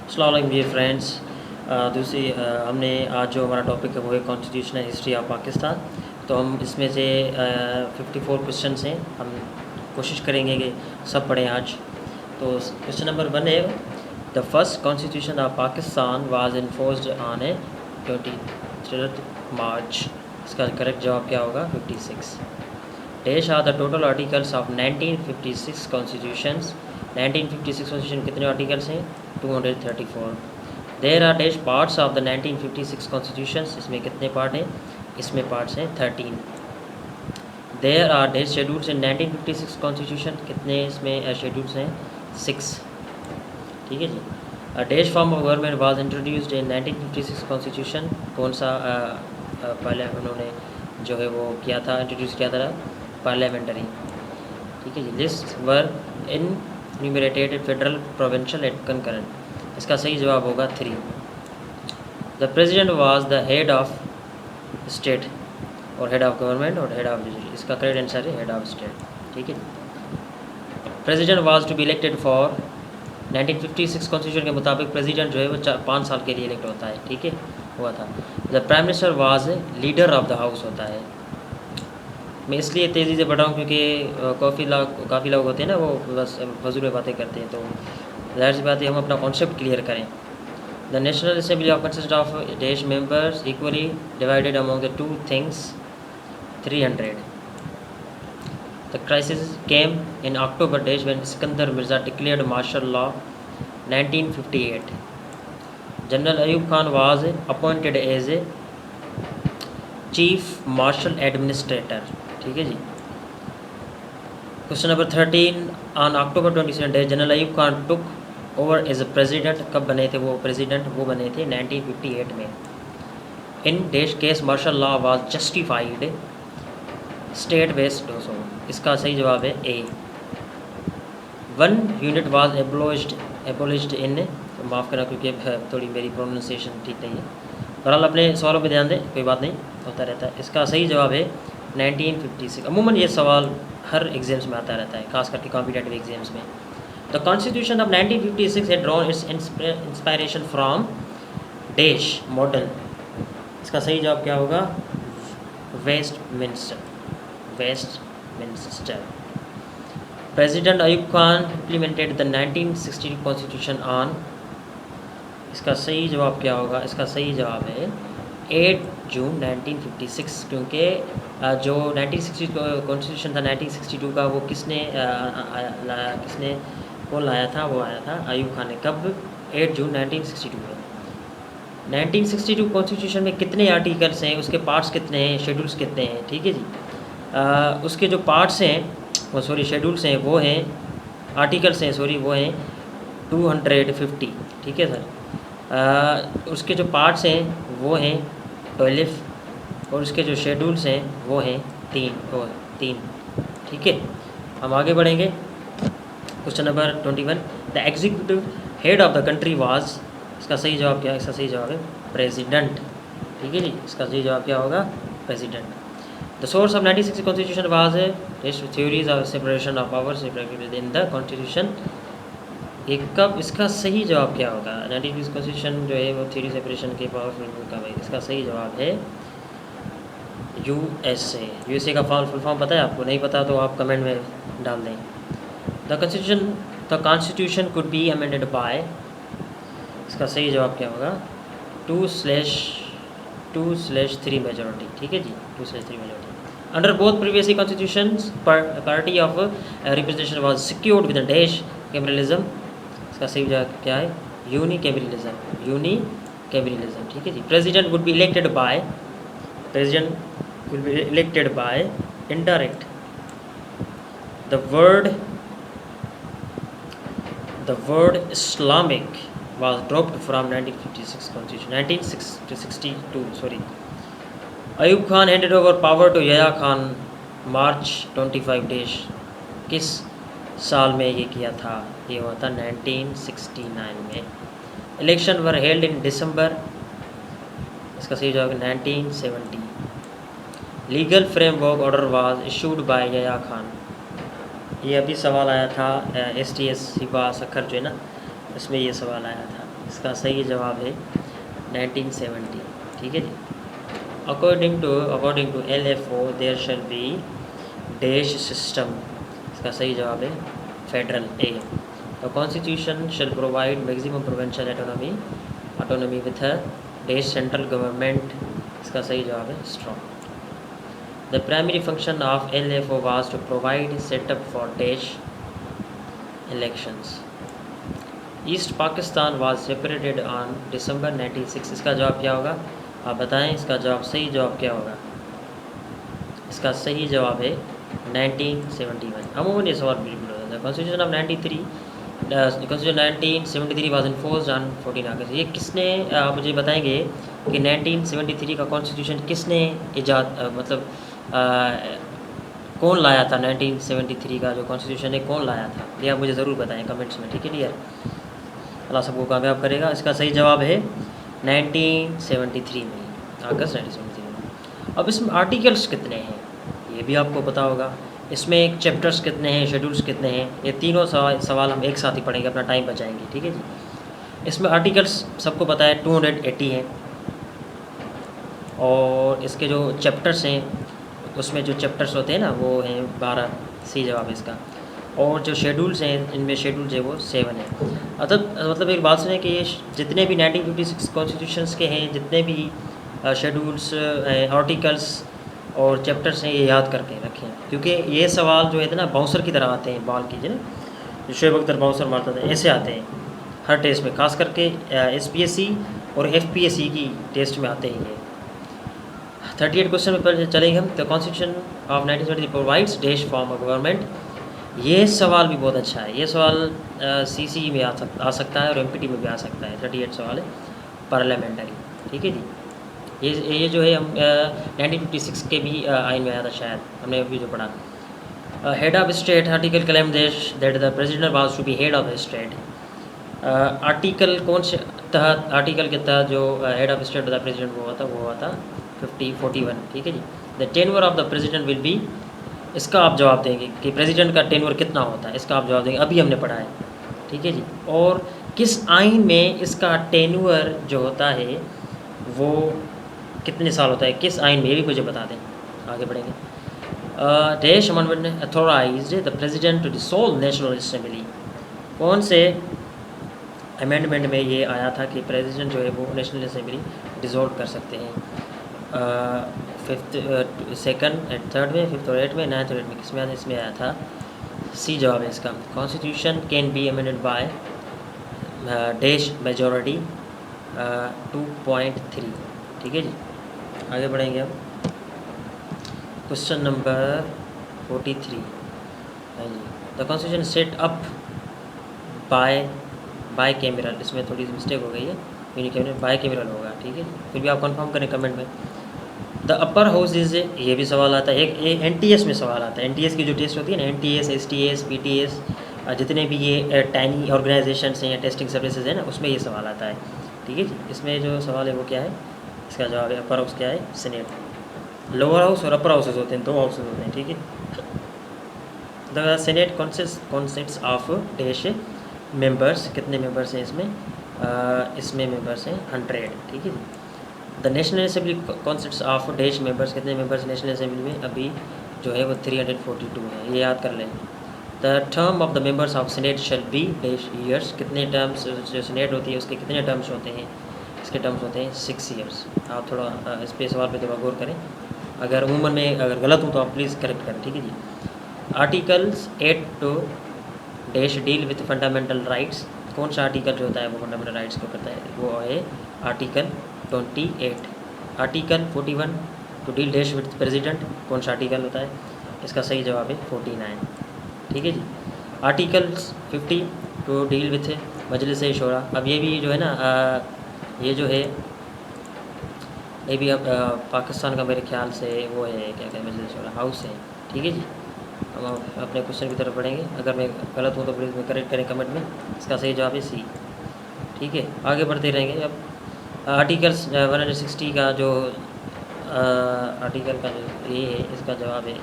अस्सलाम वालेकुम जी फ्रेंड्स। दूसरी हमने आज जो हमारा टॉपिक है वो है कॉन्स्टिट्यूशनल हिस्ट्री ऑफ पाकिस्तान। तो हम इसमें से 54 क्वेश्चंस हैं, हम कोशिश करेंगे कि सब पढ़ें आज। तो क्वेश्चन नंबर 1 है, the first constitution of Pakistan was enforced on a 23 March. इसका करेक्ट जवाब क्या होगा? 56। Dash are the total articles of 1956 constitutions. 1956 constitution कितने आर्टिकल्स हैं? 234। There are dash parts of the 1956 constitutions. इसमें कितने पार्ट हैं? इसमें पार्ट्स हैं 13। There are dash schedules in 1956 constitution. कितने इसमें शेड्यूल्स हैं? 6। ठीक है जी। Dash form of government was introduced in 1956 constitution. कौन सा पहले उन्होंने जो है वो किया था, इंट्रोड्यूस किया था? पार्लियामेंटरी। ठीक है जी। List were enumerated federal provincial and concurrent. इसका सही जवाब होगा 3। The president was the head of state, और हेड ऑफ गवर्नमेंट और हेड ऑफ जुडिशरी। इसका करेक्ट आंसर है हेड ऑफ स्टेट। ठीक है। President was to be elected for 1956 constitution के मुताबिक प्रेसिडेंट जो है वो 5 साल के लिए इलेक्ट होता है। ठीक है, हुआ था। The prime minister was leader of the house होता है। मैं इसलिए तेज़ी से पढ़ रहा हूँ क्योंकि काफ़ी लोग होते हैं ना, वो बस फजूल बातें करते हैं, तो ज़ाहिर सी बात है हम अपना कॉन्सेप्ट क्लियर करें। The national assembly of consist of dash members equally divided among the two things 300। The crisis came in October dash when Sikandar Mirza declared martial law 1958। General Ayub Khan was appointed as a chief martial administrator. ठीक है जी। Question number 13, on October 27 day general Ayub Khan took over as a president. कब बने थे वो president? वो बने थे 1958 में। इन देश case martial law was justified state वेस्ट डोसो। इसका सही जवाब है ए। 1 यूनिट वाज एबोलिश्ड इन, माफ़ करना क्योंकि थोड़ी मेरी प्रोनाउंसिएशन ठीक नहीं है। बहरहाल अपने सवालों पे ध्यान दें, कोई बात नहीं, होता रहता है। इसका सही जवाब है 1956। अमूमन ये सवाल हर एग्ज़ाम्स में आता रहता है, खास करके कॉम्पिटेटिव एग्ज़ाम्स में। द कॉन्स्टिट्यूशन ऑफ 1956 है drawn it's inspiration from dash model. इसका सही जवाब क्या होगा? Westminster. President Ayub Khan implemented the 1960 constitution on. इसका सही जवाब क्या होगा? इसका सही जवाब है 8 जून 1956, क्योंकि जो 1960 कॉन्स्टिट्यूशन था 1962 का, वो किसने कौन लाया था? वो आया था अयूब खान ने। कब? 8 जून 1962 में। 1962 कॉन्स्टिट्यूशन में कितने आर्टिकल्स हैं, उसके पार्ट्स कितने हैं, शेड्यूल्स कितने हैं? ठीक है जी। उसके जो पार्ट्स हैं वो शेड्यूल्स हैं वो हैं, आर्टिकल्स हैं वो हैं 250। ठीक है सर। उसके जो पार्ट्स हैं वो हैं 12, और उसके जो शेड्यूल्स हैं वो हैं 3। ठीक है, हम आगे बढ़ेंगे। Question number 21, the executive head of the country was. इसका सही जवाब क्या है? इसका सही जवाब है प्रेसिडेंट। ठीक है जी, इसका सही जवाब क्या होगा? President. The source of 1960 constitution was theories of separation of powers in the constitution. एक कब? इसका सही जवाब क्या होगा? 1960 कॉन्स्टिट्यूशन जो है वो थ्योरी सेपरेशन के पावर का भाई। इसका सही जवाब है यूएसए का फुल फॉर्म पता है आपको? नहीं पता तो आप कमेंट में डाल दें। The constitution could be amended by. इसका सही जवाब क्या होगा? 2/3 मेजॉरिटी। ठीक है जी, 2/3 majority. Under both previous constitutions parity of representation was secured with dash cameralism. इसका सही जवाब क्या है? यूनिकैमरलिज्म। ठीक है जी। President would be elected by indirect. The word Islamic was dropped from 1956 constitution 1962 sorry। Ayub Khan handed over power to यया खान मार्च 25 dash. किस साल में ये किया था? ये हुआ था 1969 में। इलेक्शन वर हेल्ड इन दिसंबर। इसका सही जवाब 1970। Legal framework order was issued by यया खान। ये अभी सवाल आया था STS हिबा सखर जो है ना, इसमें ये सवाल आया था। इसका सही जवाब है 1970। ठीक है जी। According to LFO there shall be dash system. इसका सही जवाब है federal A. The constitution shall provide maximum provincial autonomy with a dash central government. इसका सही जवाब है strong. The primary function of LFO was to provide setup for dash elections. East Pakistan was separated on December 96। इसका जवाब क्या होगा आप बताएं। इसका जवाब सही जवाब क्या होगा? इसका सही जवाब है 1971। अमूमन ये सवाल बिल्कुल हो जाता है। Constitution of 93 constitution 1973 was enforced on 14 अगस्त। ये किसने मुझे बताएंगे कि 1973 का कॉन्स्टिट्यूशन किसने कौन लाया था? 1973 का जो कॉन्स्टिट्यूशन है कौन लाया था? ये आप मुझे ज़रूर बताएं कमेंट्स में। ठीक है डियर, अल्लाह सबको कामयाब करेगा। इसका सही जवाब है 1973 में, अगस्त 1973 में। अब इसमें आर्टिकल्स कितने हैं ये भी आपको पता होगा। इसमें चैप्टर्स कितने हैं, शेड्यूल्स कितने हैं, ये तीनों सवाल हम एक साथ ही पढ़ेंगे, अपना टाइम बचाएंगे। ठीक है जी। इसमें आर्टिकल्स सबको पता है 280 हैं, और इसके जो चैप्टर्स हैं उसमें जो चैप्टर्स होते हैं ना वो हैं 12। सी जवाब है इसका। और जो शेड्यूल्स हैं इनमें शेड्यूल्स है वो 7 है। मतलब एक बात सुने कि ये जितने भी 1956 कॉन्स्टिट्यूशंस के हैं, जितने भी शेड्यूल्स आर्टिकल्स और चैप्टर्स हैं, ये याद करके रखें, क्योंकि ये सवाल जो है ना बाउंसर की तरह आते हैं। बॉल कीजिए ना, जो शोएब अख्तर बाउंसर मारता था, ऐसे आते हैं हर टेस्ट में, खास करके SPSC और FPSC की टेस्ट में आते हैं ये। 38 क्वेश्चन में पहले चलेंगे हम। The constitution of 1973 provides dash form of government. ये सवाल भी बहुत अच्छा है। ये सवाल CC में आ सकता है और MPT में भी आ सकता है। 38 सवाल है पार्लियामेंट्री। ठीक है जी। ये जो है हम 1956 के भी आइन में आया था शायद, हमने अभी जो पढ़ा। Head of state article claims that the president was to be head of state. Article कौन से तहत, आर्टिकल के तहत जो head of state the president वो हुआ था 41। ठीक है जी। The tenure of the president will be. इसका आप जवाब देंगे कि प्रेसिडेंट का टेन्योर कितना होता है, इसका आप जवाब देंगे, अभी हमने पढ़ा है। ठीक है जी। और किस आइन में इसका टेन्योर जो होता है वो कितने साल होता है, किस आइन में, ये भी मुझे बता दें। आगे बढ़ेंगे। देश amendment authorised the president to dissolve national assembly. कौन से अमेंडमेंट में ये आया था कि प्रेसिडेंट जो है वो नेशनल असेंबली डिसॉल्व कर सकते हैं? 5th, 2nd एंड 3rd में, 5th और 8th में, 9th और 8th में, किसमें इसमें आया था? सी जवाब है इसका। Constitution can be amended by dash majority 2.3। ठीक है जी। आगे बढ़ेंगे हम। Question number 43। हाँ जी। The constitution set up by cameral. इसमें थोड़ी सी मिस्टेक हो गई है, यूनिकैमरल बाय कैमरल होगा। ठीक है, फिर भी आप कंफर्म करें कमेंट में। द अपर हाउस इज, ये भी सवाल आता है। एक NTS में सवाल आता है। NTS की जो टेस्ट होती है ना, NTS, STS, PTS, जितने भी ये टाइनी ऑर्गेनाइजेशंस हैं या टेस्टिंग सर्विसेज है ना, उसमें ये सवाल आता है। ठीक है जी। इसमें जो सवाल है वो क्या है? इसका जवाब है अपर हाउस क्या है? सीनेट। लोअर हाउस और अपर हाउसेज होते हैं, 2 हाउसेज होते हैं। ठीक है। The senate consists of dash members. कितने मेंबर्स हैं इसमें? इसमें मेंबर्स हैं 100। ठीक है जी। The national assembly consists of dash members. कितने मेंबर्स नेशनल असेंबली में? अभी जो है वो 342 है, ये याद कर लें। The term of the members of senate shell be dash years. कितने टर्म्स जो सीनेट होती है उसके कितने टर्म्स होते हैं? इसके टर्म्स होते हैं 6 ईयर्स। आप थोड़ा इस पे सवाल पे थोड़ा गौर करें। अगर उमूमन में अगर गलत हूँ तो आप प्लीज़ करेक्ट करें। ठीक है जी। Articles 8 to dash deal with fundamental rights. कौन सा आर्टिकल जो होता है वो फंडामेंटल राइट्स को करता है? वो है article 28। Article 41 to deal dash with president. कौन सा आर्टिकल होता है? इसका सही जवाब है 49। ठीक है जी। आर्टिकल्स 50 टू डील विथ मजलिस शूरा। अब ये भी जो है ना ये जो है ये भी अब पाकिस्तान का मेरे ख्याल से वो है, क्या कहते हैं, मजलिस शूरा हाउस है। ठीक है जी। हम अपने क्वेश्चन की तरफ बढ़ेंगे। अगर मैं गलत हूँ तो प्लीज़ मैं करेक्ट करें कमेंट में। इसका सही जवाब है सी। ठीक है, आगे बढ़ते रहेंगे। अब आर्टिकल्स 160 का जो आर्टिकल का जो ये है, इसका जवाब है,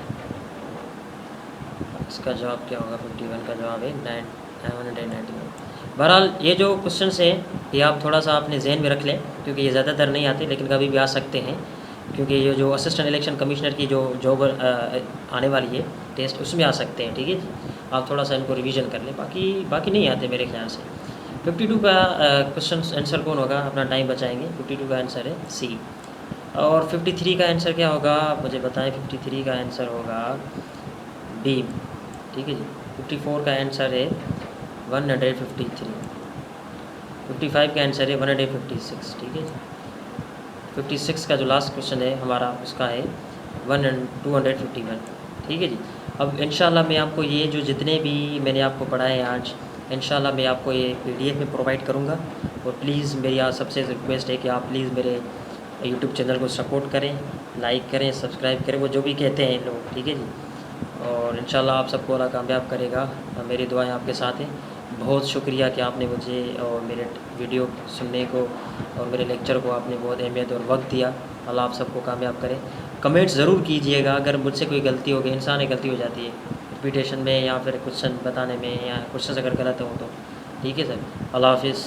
इसका जवाब क्या होगा? 51 का जवाब है 991। बहरहाल ये जो क्वेश्चंस हैं ये आप थोड़ा सा अपने जहन में रख लें, क्योंकि ये ज़्यादातर नहीं आते लेकिन कभी भी आ सकते हैं, क्योंकि ये जो असिस्टेंट इलेक्शन कमिश्नर की जो जॉब आने वाली है टेस्ट, उसमें आ सकते हैं। ठीक है जी, आप थोड़ा सा इनको रिवीजन कर लें, बाकी नहीं आते मेरे ख्याल से। 52 का क्वेश्चन आंसर कौन होगा, अपना टाइम बचाएंगे। 52 का आंसर है सी। और 53 का आंसर क्या होगा, मुझे बताएं। 53 का आंसर होगा बी। ठीक है जी। 54 का आंसर है 153। 55 का आंसर है 156। ठीक है जी। 56 का जो लास्ट क्वेश्चन है हमारा, उसका है 251। ठीक है जी। अब इंशाल्लाह मैं आपको ये जो जितने भी मैंने आपको पढ़ाए आज, इंशाल्लाह मैं आपको ये PDF में प्रोवाइड करूँगा। और प्लीज़ मेरी आज सबसे रिक्वेस्ट है कि आप प्लीज़ मेरे यूट्यूब चैनल को सपोर्ट करें, लाइक करें, सब्सक्राइब करें, वो जो भी कहते हैं लोग। ठीक है जी। और इंशाल्लाह आप सबको अल्लाह कामयाब करेगा। मेरी दुआएं आपके साथ हैं। बहुत शुक्रिया कि आपने मुझे और मेरे वीडियो सुनने को और मेरे लेक्चर को आपने बहुत अहमियत और वक्त दिया। अल्लाह आप सबको कामयाब करे। कमेंट ज़रूर कीजिएगा अगर मुझसे कोई गलती हो गई, इंसान की गलती हो जाती है रिपीटेशन में या फिर क्वेश्चन बताने में, या क्वेश्चन अगर गलत हो तो। ठीक है सर, अल्लाह हाफिज़।